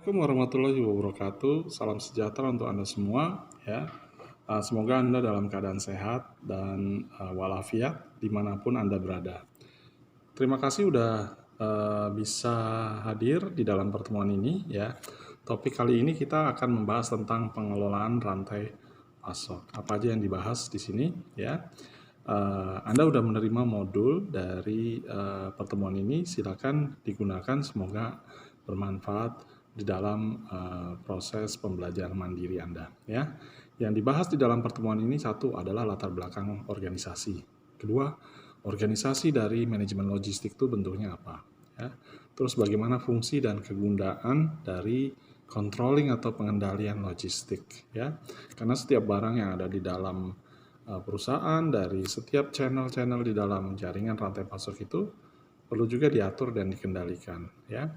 Assalamualaikum warahmatullahi wabarakatuh. Salam sejahtera untuk Anda semua ya. Semoga Anda dalam keadaan sehat dan walafiat dimanapun Anda berada. Terima kasih udah bisa hadir di dalam pertemuan ini ya. Topik kali ini kita akan membahas tentang pengelolaan rantai pasok. Apa aja yang dibahas di sini ya. Anda udah menerima modul dari pertemuan ini, silakan digunakan, semoga bermanfaat di dalam proses pembelajaran mandiri Anda. Ya, yang dibahas di dalam pertemuan ini satu adalah latar belakang organisasi. Kedua, organisasi dari manajemen logistik itu bentuknya apa? Ya. Terus bagaimana fungsi dan kegunaan dari controlling atau pengendalian logistik? Ya, karena setiap barang yang ada di dalam perusahaan, dari setiap channel-channel di dalam jaringan rantai pasok itu perlu juga diatur dan dikendalikan. Ya,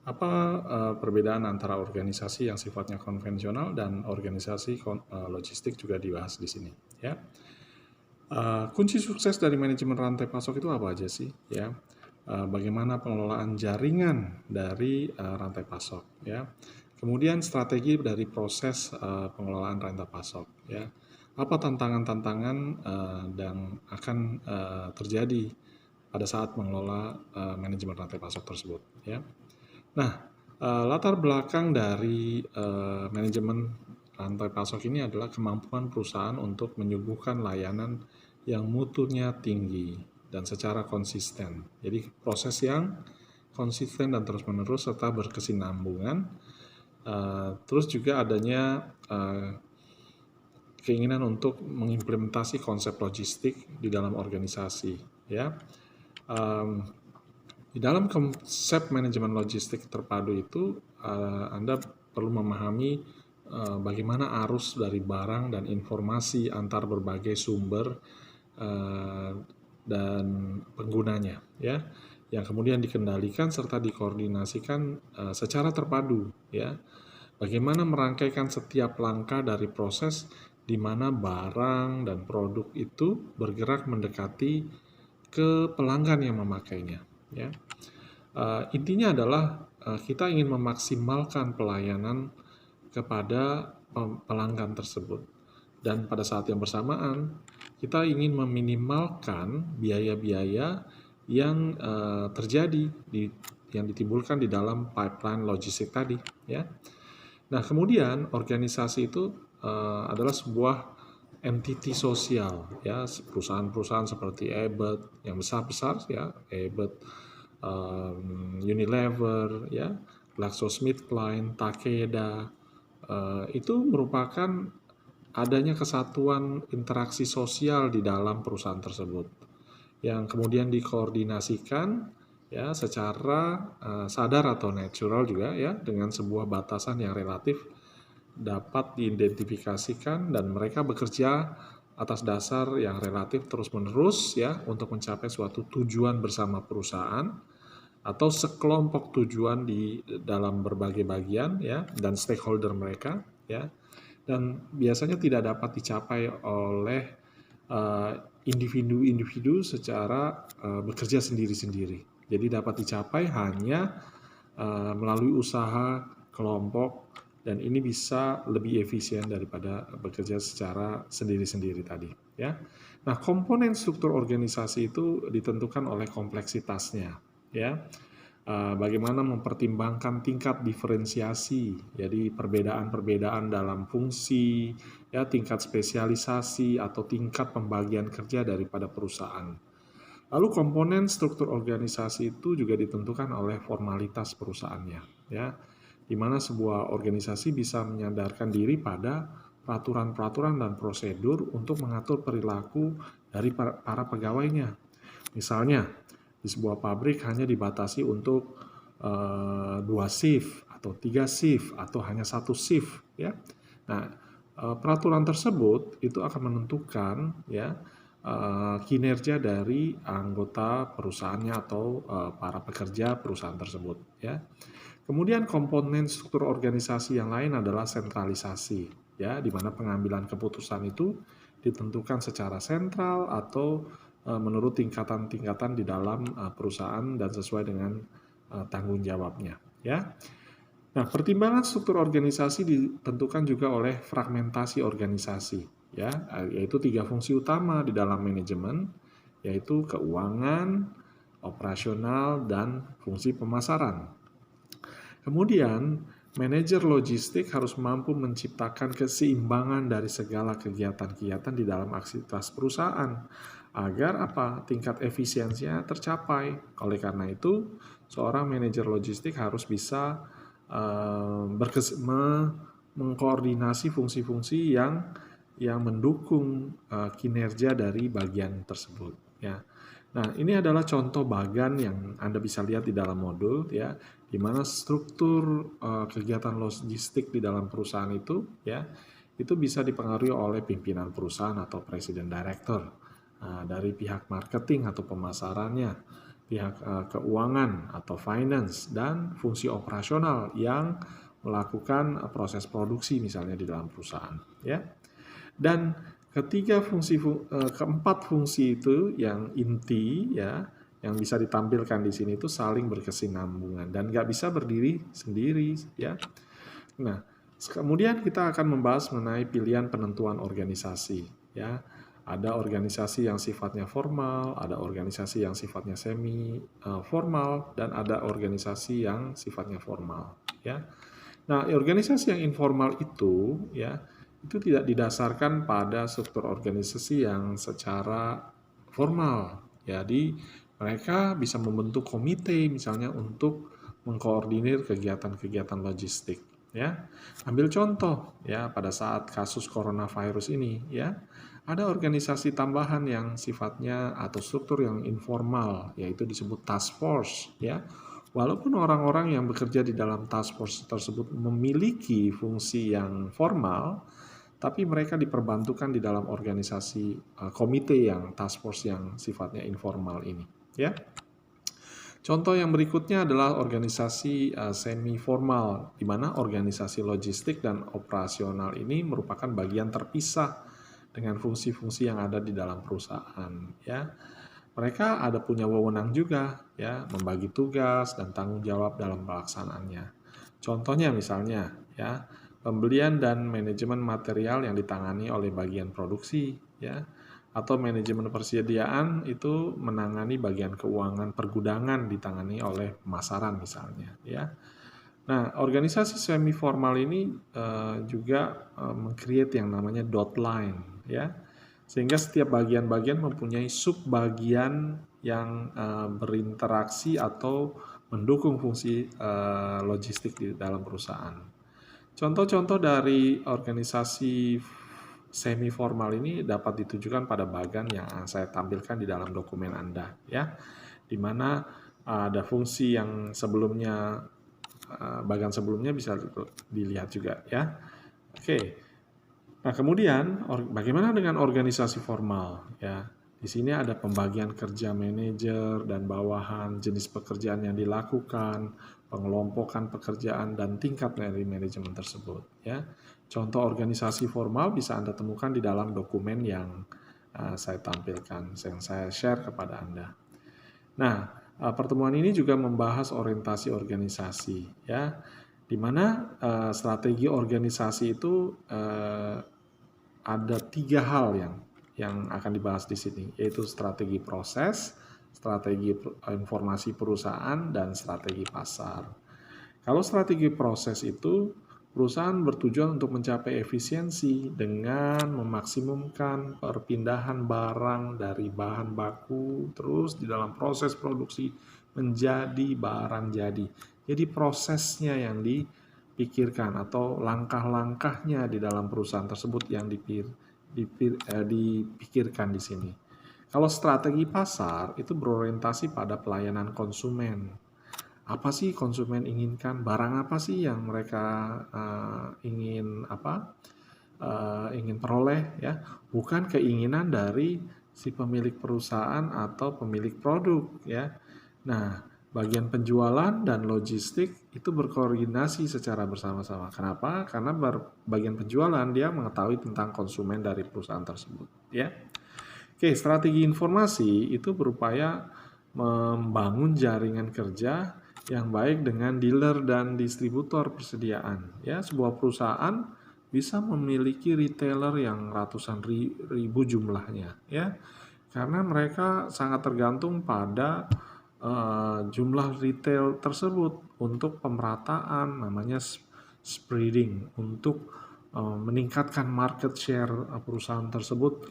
apa perbedaan antara organisasi yang sifatnya konvensional dan organisasi logistik juga dibahas di sini. Ya, kunci sukses dari manajemen rantai pasok itu apa aja sih? Ya, bagaimana pengelolaan jaringan dari rantai pasok? Ya, kemudian strategi dari proses pengelolaan rantai pasok. Ya, apa tantangan-tantangan yang akan terjadi pada saat mengelola manajemen rantai pasok tersebut. Ya, nah, latar belakang dari manajemen rantai pasok ini adalah kemampuan perusahaan untuk menyuguhkan layanan yang mutunya tinggi dan secara konsisten. Jadi proses yang konsisten dan terus-menerus serta berkesinambungan. Terus juga adanya keinginan untuk mengimplementasi konsep logistik di dalam organisasi. Ya, di dalam konsep manajemen logistik terpadu itu, Anda perlu memahami bagaimana arus dari barang dan informasi antar berbagai sumber dan penggunanya, ya, yang kemudian dikendalikan serta dikoordinasikan secara terpadu, ya. Bagaimana merangkaikan setiap langkah dari proses di mana barang dan produk itu bergerak mendekati ke pelanggan yang memakainya, ya. Intinya adalah kita ingin memaksimalkan pelayanan kepada pelanggan tersebut, dan pada saat yang bersamaan kita ingin meminimalkan biaya-biaya yang terjadi yang ditimbulkan di dalam pipeline logistik tadi, ya. Nah, kemudian organisasi itu adalah sebuah entity sosial, ya, perusahaan-perusahaan seperti Abbott yang besar-besar, ya, Abbott, Unilever, ya, GlaxoSmithKline, Takeda, itu merupakan adanya kesatuan interaksi sosial di dalam perusahaan tersebut yang kemudian dikoordinasikan ya secara sadar atau natural juga, ya, dengan sebuah batasan yang relatif dapat diidentifikasikan, dan mereka bekerja atas dasar yang relatif terus-menerus, ya, untuk mencapai suatu tujuan bersama perusahaan atau sekelompok tujuan di dalam berbagai bagian, ya, dan stakeholder mereka, ya, dan biasanya tidak dapat dicapai oleh individu-individu secara bekerja sendiri-sendiri. Jadi dapat dicapai hanya melalui usaha kelompok, dan ini bisa lebih efisien daripada bekerja secara sendiri-sendiri tadi, ya. Nah, komponen struktur organisasi itu ditentukan oleh kompleksitasnya, ya. Bagaimana mempertimbangkan tingkat diferensiasi, jadi perbedaan-perbedaan dalam fungsi, ya, tingkat spesialisasi atau tingkat pembagian kerja daripada perusahaan. Lalu komponen struktur organisasi itu juga ditentukan oleh formalitas perusahaannya, ya, di mana sebuah organisasi bisa menyandarkan diri pada peraturan-peraturan dan prosedur untuk mengatur perilaku dari para pegawainya. Misalnya, di sebuah pabrik hanya dibatasi untuk 2 shift atau 3 shift atau hanya 1 shift, ya. Nah, peraturan tersebut itu akan menentukan, ya, kinerja dari anggota perusahaannya atau para pekerja perusahaan tersebut, ya. Kemudian komponen struktur organisasi yang lain adalah sentralisasi, ya, di mana pengambilan keputusan itu ditentukan secara sentral atau menurut tingkatan-tingkatan di dalam perusahaan dan sesuai dengan tanggung jawabnya, ya. Nah, pertimbangan struktur organisasi ditentukan juga oleh fragmentasi organisasi, ya, yaitu 3 fungsi utama di dalam manajemen, yaitu keuangan, operasional, dan fungsi pemasaran. Kemudian, manajer logistik harus mampu menciptakan keseimbangan dari segala kegiatan-kegiatan di dalam aktivitas perusahaan agar tingkat efisiensinya tercapai. Oleh karena itu, seorang manajer logistik harus bisa mengkoordinasi fungsi-fungsi yang mendukung kinerja dari bagian tersebut, ya. Nah, ini adalah contoh bagan yang Anda bisa lihat di dalam modul, ya, di mana struktur kegiatan logistik di dalam perusahaan itu, ya, itu bisa dipengaruhi oleh pimpinan perusahaan atau presiden direktur, dari pihak marketing atau pemasarannya, pihak keuangan atau finance, dan fungsi operasional yang melakukan proses produksi misalnya di dalam perusahaan, ya. Dan keempat fungsi itu yang inti, ya, yang bisa ditampilkan di sini itu saling berkesinambungan dan nggak bisa berdiri sendiri, ya. Nah, kemudian kita akan membahas mengenai pilihan penentuan organisasi, ya. Ada organisasi yang sifatnya formal, ada organisasi yang sifatnya semi formal, dan ada organisasi yang sifatnya formal, ya. Nah, organisasi yang informal itu, ya, itu tidak didasarkan pada struktur organisasi yang secara formal. Jadi, mereka bisa membentuk komite misalnya untuk mengkoordinir kegiatan-kegiatan logistik, ya. Ambil contoh, ya, pada saat kasus coronavirus ini, ya, ada organisasi tambahan yang sifatnya atau struktur yang informal, yaitu disebut task force, ya. Walaupun orang-orang yang bekerja di dalam task force tersebut memiliki fungsi yang formal, tapi mereka diperbantukan di dalam organisasi komite yang task force yang sifatnya informal ini, ya. Contoh yang berikutnya adalah organisasi semi formal, di mana organisasi logistik dan operasional ini merupakan bagian terpisah dengan fungsi-fungsi yang ada di dalam perusahaan, ya. Mereka ada punya wewenang juga, ya, membagi tugas dan tanggung jawab dalam pelaksanaannya. Contohnya misalnya, ya, pembelian dan manajemen material yang ditangani oleh bagian produksi, ya, atau manajemen persediaan itu menangani bagian keuangan pergudangan ditangani oleh pemasaran misalnya, ya. Nah, organisasi semi formal ini juga meng-create yang namanya dot line, ya. Sehingga setiap bagian-bagian mempunyai sub-bagian yang berinteraksi atau mendukung fungsi logistik di dalam perusahaan. Contoh-contoh dari organisasi semi formal ini dapat ditujukan pada bagan yang saya tampilkan di dalam dokumen Anda, ya. Di mana ada fungsi yang sebelumnya bagan sebelumnya bisa dilihat juga, ya. Oke. Nah, kemudian bagaimana dengan organisasi formal, ya? Di sini ada pembagian kerja manajer dan bawahan, jenis pekerjaan yang dilakukan, pengelompokan pekerjaan dan tingkat dari manajemen tersebut, ya. Contoh organisasi formal bisa Anda temukan di dalam dokumen yang saya tampilkan, yang saya share kepada Anda. Nah, pertemuan ini juga membahas orientasi organisasi, ya, di mana strategi organisasi itu ada 3 hal yang akan dibahas di sini, yaitu strategi proses, strategi informasi perusahaan, dan strategi pasar. Kalau strategi proses itu, perusahaan bertujuan untuk mencapai efisiensi dengan memaksimumkan perpindahan barang dari bahan baku terus di dalam proses produksi menjadi barang jadi. Jadi prosesnya yang dipikirkan atau langkah-langkahnya di dalam perusahaan tersebut yang dipikirkan di sini. Kalau strategi pasar itu berorientasi pada pelayanan konsumen. Apa sih konsumen inginkan? Barang apa sih yang mereka ingin peroleh, ya? Bukan keinginan dari si pemilik perusahaan atau pemilik produk, ya. Nah, bagian penjualan dan logistik itu berkoordinasi secara bersama-sama. Kenapa? Karena bagian penjualan dia mengetahui tentang konsumen dari perusahaan tersebut, ya. Oke, strategi informasi itu berupaya membangun jaringan kerja yang baik dengan dealer dan distributor persediaan. Ya, sebuah perusahaan bisa memiliki retailer yang ratusan ribu jumlahnya, ya, karena mereka sangat tergantung pada jumlah retail tersebut untuk pemerataan, namanya spreading, untuk meningkatkan market share perusahaan tersebut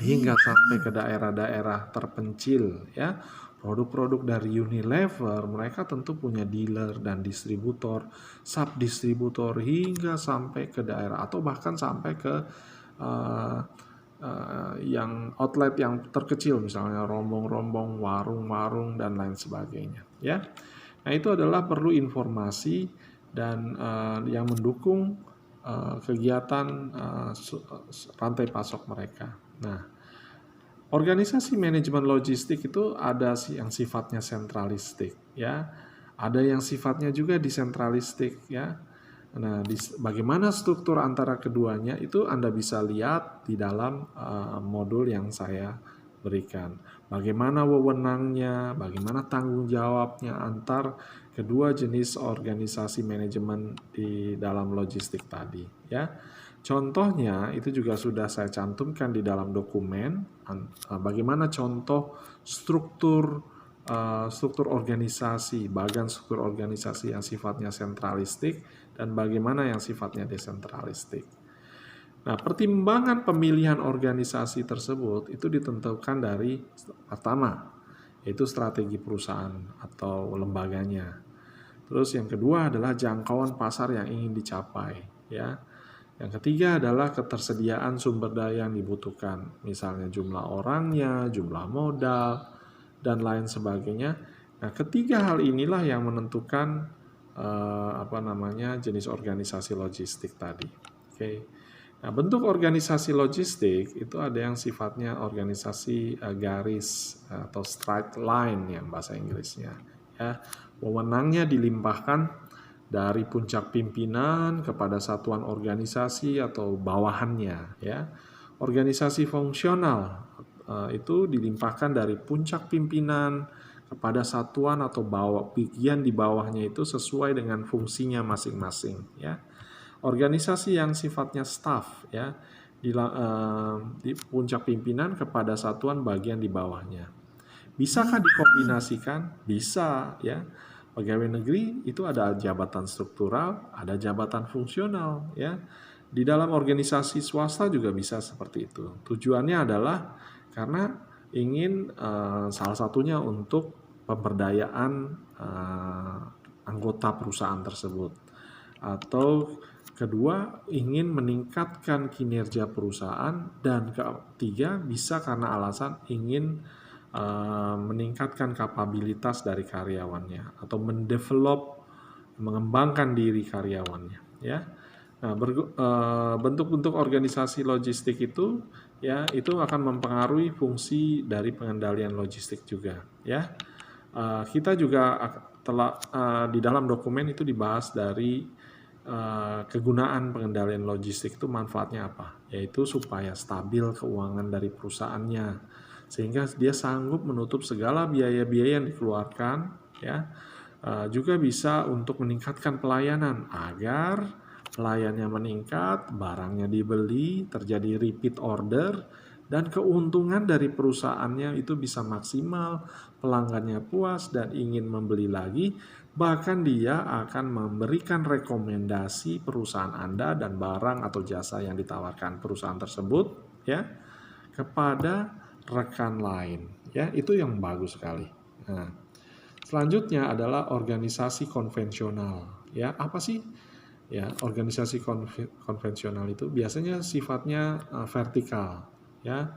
hingga sampai ke daerah-daerah terpencil, ya. Produk-produk dari Unilever mereka tentu punya dealer dan distributor, sub-distributor hingga sampai ke daerah atau bahkan sampai ke uh, yang outlet yang terkecil, misalnya rombong-rombong, warung-warung dan lain sebagainya, ya. Nah, itu adalah perlu informasi dan yang mendukung kegiatan rantai pasok mereka. Nah, organisasi manajemen logistik itu ada yang sifatnya sentralistik, ya. Ada yang sifatnya juga desentralistik, ya. Nah, bagaimana struktur antara keduanya itu Anda bisa lihat di dalam modul yang saya berikan. Bagaimana wewenangnya, bagaimana tanggung jawabnya antar kedua jenis organisasi manajemen di dalam logistik tadi, ya. Contohnya itu juga sudah saya cantumkan di dalam dokumen. Bagaimana contoh struktur organisasi, bagian struktur organisasi yang sifatnya sentralistik dan bagaimana yang sifatnya desentralistik. Nah, pertimbangan pemilihan organisasi tersebut itu ditentukan dari pertama, yaitu strategi perusahaan atau lembaganya. Terus yang kedua adalah jangkauan pasar yang ingin dicapai, ya. Yang ketiga adalah ketersediaan sumber daya yang dibutuhkan, misalnya jumlah orangnya, jumlah modal, dan lain sebagainya. Nah, ketiga hal inilah yang menentukan jenis organisasi logistik tadi. Oke. Nah, bentuk organisasi logistik itu ada yang sifatnya organisasi garis atau straight line yang bahasa Inggrisnya. Ya, wewenangnya dilimpahkan dari puncak pimpinan kepada satuan organisasi atau bawahannya, ya. Organisasi fungsional itu dilimpahkan dari puncak pimpinan kepada satuan atau bagian di bawahnya itu sesuai dengan fungsinya masing-masing, ya. Organisasi yang sifatnya staff, ya, di puncak pimpinan kepada satuan bagian di bawahnya. Bisakah dikombinasikan? Bisa, ya. Pegawai negeri itu ada jabatan struktural, ada jabatan fungsional, ya. Di dalam organisasi swasta juga bisa seperti itu. Tujuannya adalah karena ingin salah satunya untuk pemberdayaan anggota perusahaan tersebut, atau kedua ingin meningkatkan kinerja perusahaan, dan ketiga bisa karena alasan ingin meningkatkan kapabilitas dari karyawannya atau mengembangkan diri karyawannya, ya. Nah, bentuk-bentuk organisasi logistik itu, ya, itu akan mempengaruhi fungsi dari pengendalian logistik juga, ya. Kita juga telah di dalam dokumen itu dibahas dari kegunaan pengendalian logistik itu manfaatnya apa, yaitu supaya stabil keuangan dari perusahaannya, sehingga dia sanggup menutup segala biaya-biaya yang dikeluarkan, ya. Juga bisa untuk meningkatkan pelayanan agar pelayannya meningkat, barangnya dibeli, terjadi repeat order, dan keuntungan dari perusahaannya itu bisa maksimal, pelanggannya puas dan ingin membeli lagi, bahkan dia akan memberikan rekomendasi perusahaan Anda dan barang atau jasa yang ditawarkan perusahaan tersebut, ya, kepada rekan lain, ya. Itu yang bagus sekali. Nah, selanjutnya adalah organisasi konvensional, ya. Apa sih, ya, organisasi konvensional itu biasanya sifatnya vertikal, ya,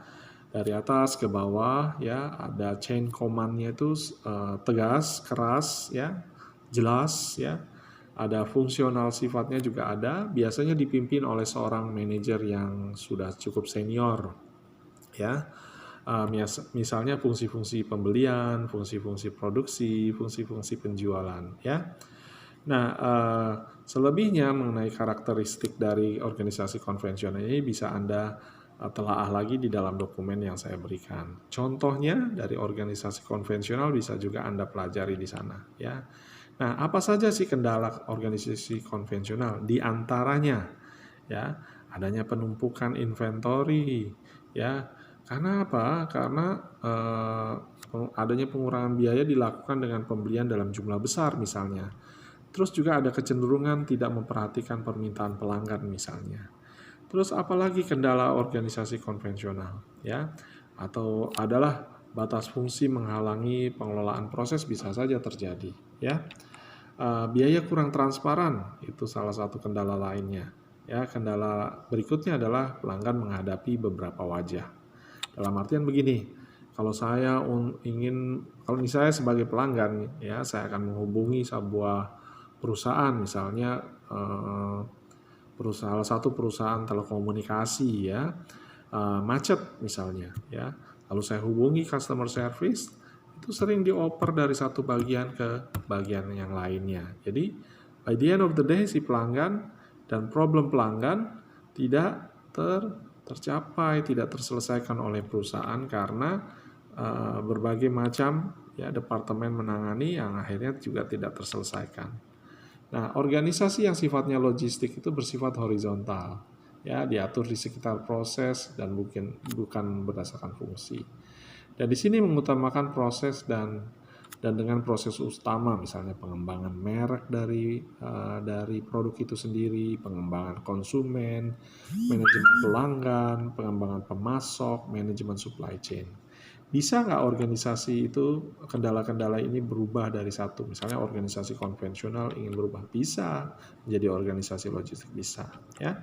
dari atas ke bawah, ya. Ada chain command-nya itu tegas, keras, ya, jelas, ya. Ada fungsional sifatnya juga ada, biasanya dipimpin oleh seorang manajer yang sudah cukup senior, ya. Misalnya fungsi-fungsi pembelian, fungsi-fungsi produksi, fungsi-fungsi penjualan, ya. Nah, selebihnya mengenai karakteristik dari organisasi konvensional ini bisa Anda telaah lagi di dalam dokumen yang saya berikan. Contohnya dari organisasi konvensional bisa juga Anda pelajari di sana, ya. Nah, apa saja sih kendala organisasi konvensional? Di antaranya ya, adanya penumpukan inventory ya. Karena apa? Karena adanya pengurangan biaya dilakukan dengan pembelian dalam jumlah besar misalnya. Terus juga ada kecenderungan tidak memperhatikan permintaan pelanggan misalnya. Terus apalagi kendala organisasi konvensional ya, atau adalah batas fungsi menghalangi pengelolaan proses bisa saja terjadi ya. Biaya kurang transparan itu salah satu kendala lainnya. Ya, kendala berikutnya adalah pelanggan menghadapi beberapa wajah. Dalam artian begini, kalau misalnya sebagai pelanggan, ya saya akan menghubungi sebuah perusahaan, misalnya salah satu perusahaan telekomunikasi ya, macet misalnya, ya. Lalu saya hubungi customer service, itu sering dioper dari satu bagian ke bagian yang lainnya. Jadi by the end of the day si pelanggan dan problem pelanggan tidak tercapai, tidak terselesaikan oleh perusahaan karena berbagai macam ya departemen menangani yang akhirnya juga tidak terselesaikan. Nah, organisasi yang sifatnya logistik itu bersifat horizontal, ya diatur di sekitar proses dan bukan berdasarkan fungsi. Dan di sini mengutamakan proses dan dengan proses utama, misalnya pengembangan merek dari produk itu sendiri, pengembangan konsumen, manajemen pelanggan, pengembangan pemasok, manajemen supply chain. Bisa nggak organisasi itu kendala-kendala ini berubah dari satu, misalnya organisasi konvensional ingin berubah, bisa menjadi organisasi logistik, bisa ya.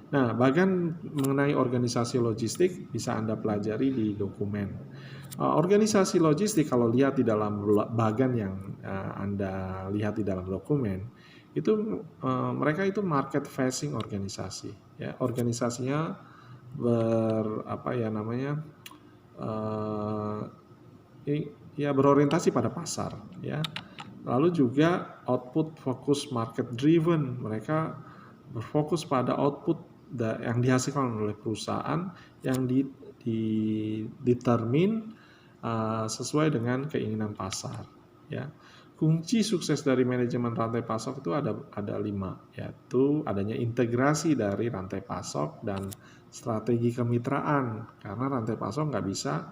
Nah, bagian mengenai organisasi logistik bisa Anda pelajari di dokumen. Organisasi logistik kalau lihat di dalam bagian yang Anda lihat di dalam dokumen, itu mereka itu market facing organisasi ya. Organisasinya uh, ya berorientasi pada pasar ya. Lalu juga output focus market driven, mereka berfokus pada output yang dihasilkan oleh perusahaan yang determine sesuai dengan keinginan pasar ya. Kunci sukses dari manajemen rantai pasok itu ada 5, yaitu adanya integrasi dari rantai pasok dan strategi kemitraan, karena rantai pasok nggak bisa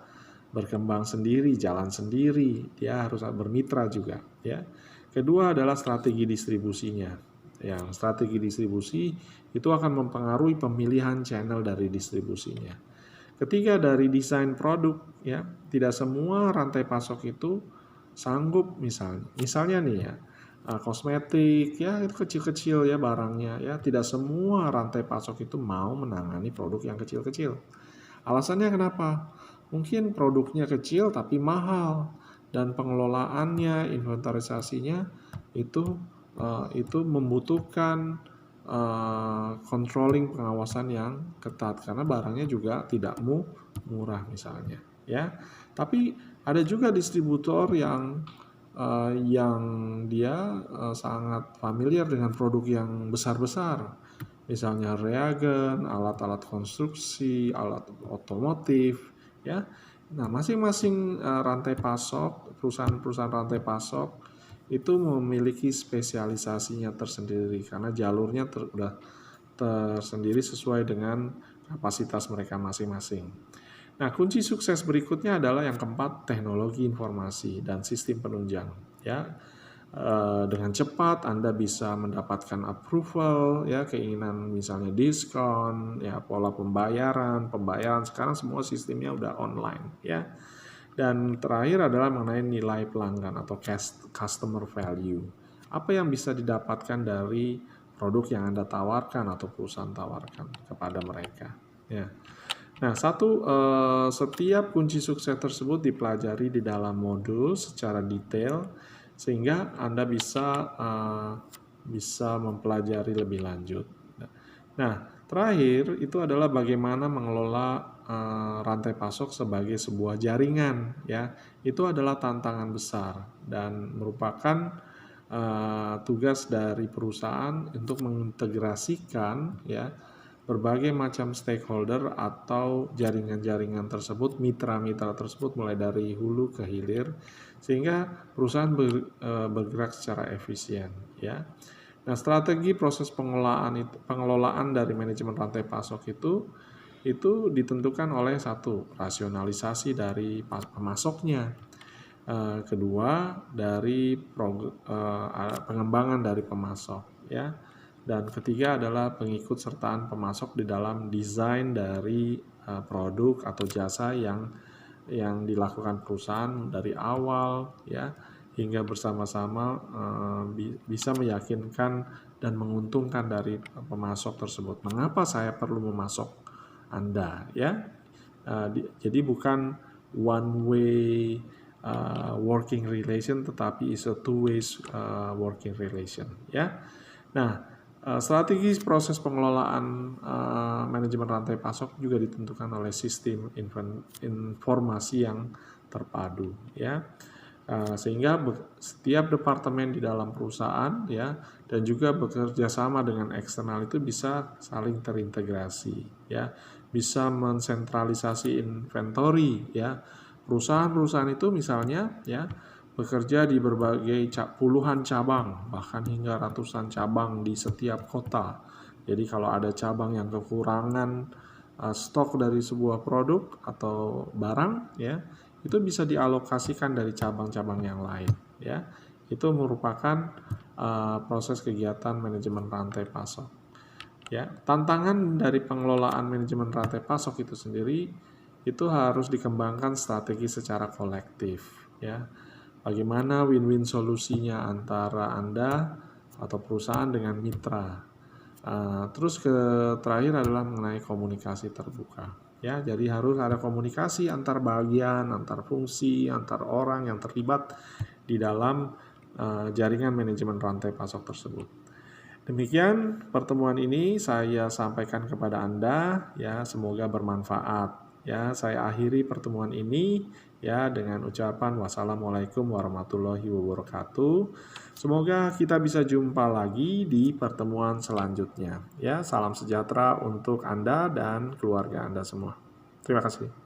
berkembang sendiri, jalan sendiri, dia harus bermitra juga ya. Kedua adalah strategi distribusinya. Yang strategi distribusi itu akan mempengaruhi pemilihan channel dari distribusinya. Ketiga, dari desain produk ya, tidak semua rantai pasok itu sanggup misalnya nih ya, kosmetik ya itu kecil-kecil ya barangnya ya, tidak semua rantai pasok itu mau menangani produk yang kecil-kecil. Alasannya kenapa? Mungkin produknya kecil tapi mahal dan pengelolaannya, inventarisasinya itu membutuhkan controlling, pengawasan yang ketat karena barangnya juga tidak murah misalnya ya. Tapi ada juga distributor yang dia sangat familiar dengan produk yang besar-besar, misalnya reagen, alat-alat konstruksi, alat otomotif ya. Nah, masing-masing rantai pasok, perusahaan-perusahaan rantai pasok itu memiliki spesialisasinya tersendiri karena jalurnya sudah tersendiri sesuai dengan kapasitas mereka masing-masing. Nah, kunci sukses berikutnya adalah yang keempat, teknologi informasi dan sistem penunjang. Ya, dengan cepat Anda bisa mendapatkan approval, ya keinginan misalnya diskon, ya pola pembayaran sekarang semua sistemnya udah online, ya. Dan terakhir adalah mengenai nilai pelanggan atau customer value. Apa yang bisa didapatkan dari produk yang Anda tawarkan atau perusahaan tawarkan kepada mereka, ya. Nah, setiap kunci sukses tersebut dipelajari di dalam modul secara detail sehingga Anda bisa mempelajari lebih lanjut. Nah, terakhir itu adalah bagaimana mengelola rantai pasok sebagai sebuah jaringan, ya. Itu adalah tantangan besar dan merupakan tugas dari perusahaan untuk mengintegrasikan ya berbagai macam stakeholder atau jaringan-jaringan tersebut, mitra-mitra tersebut mulai dari hulu ke hilir, sehingga perusahaan bergerak secara efisien, ya. Nah, strategi proses pengelolaan dari manajemen rantai pasok itu ditentukan oleh satu, rasionalisasi dari pemasoknya. Kedua, dari pengembangan dari pemasok, ya. Dan ketiga adalah pengikut sertaan pemasok di dalam desain dari produk atau jasa yang dilakukan perusahaan dari awal, ya, hingga bersama-sama bisa meyakinkan dan menguntungkan dari pemasok tersebut. Mengapa saya perlu memasok Anda, ya? Jadi bukan one way working relation, tetapi is a two ways working relation, ya. Nah, strategi proses pengelolaan manajemen rantai pasok juga ditentukan oleh sistem informasi yang terpadu, ya. Sehingga setiap departemen di dalam perusahaan, ya, dan juga bekerja sama dengan eksternal itu bisa saling terintegrasi, ya, bisa mensentralisasi inventory, ya. Perusahaan-perusahaan itu misalnya, ya, bekerja di berbagai puluhan cabang, bahkan hingga ratusan cabang di setiap kota. Jadi kalau ada cabang yang kekurangan stok dari sebuah produk atau barang, ya, itu bisa dialokasikan dari cabang-cabang yang lain, ya. Itu merupakan proses kegiatan manajemen rantai pasok, ya. Tantangan dari pengelolaan manajemen rantai pasok itu sendiri itu harus dikembangkan strategi secara kolektif, ya. Bagaimana win-win solusinya antara Anda atau perusahaan dengan mitra. Terus terakhir adalah mengenai komunikasi terbuka. Ya, jadi harus ada komunikasi antar bagian, antar fungsi, antar orang yang terlibat di dalam jaringan manajemen rantai pasok tersebut. Demikian pertemuan ini saya sampaikan kepada Anda, ya, semoga bermanfaat. Ya, saya akhiri pertemuan ini, ya, dengan ucapan wassalamualaikum warahmatullahi wabarakatuh. Semoga kita bisa jumpa lagi di pertemuan selanjutnya. Ya, salam sejahtera untuk Anda dan keluarga Anda semua. Terima kasih.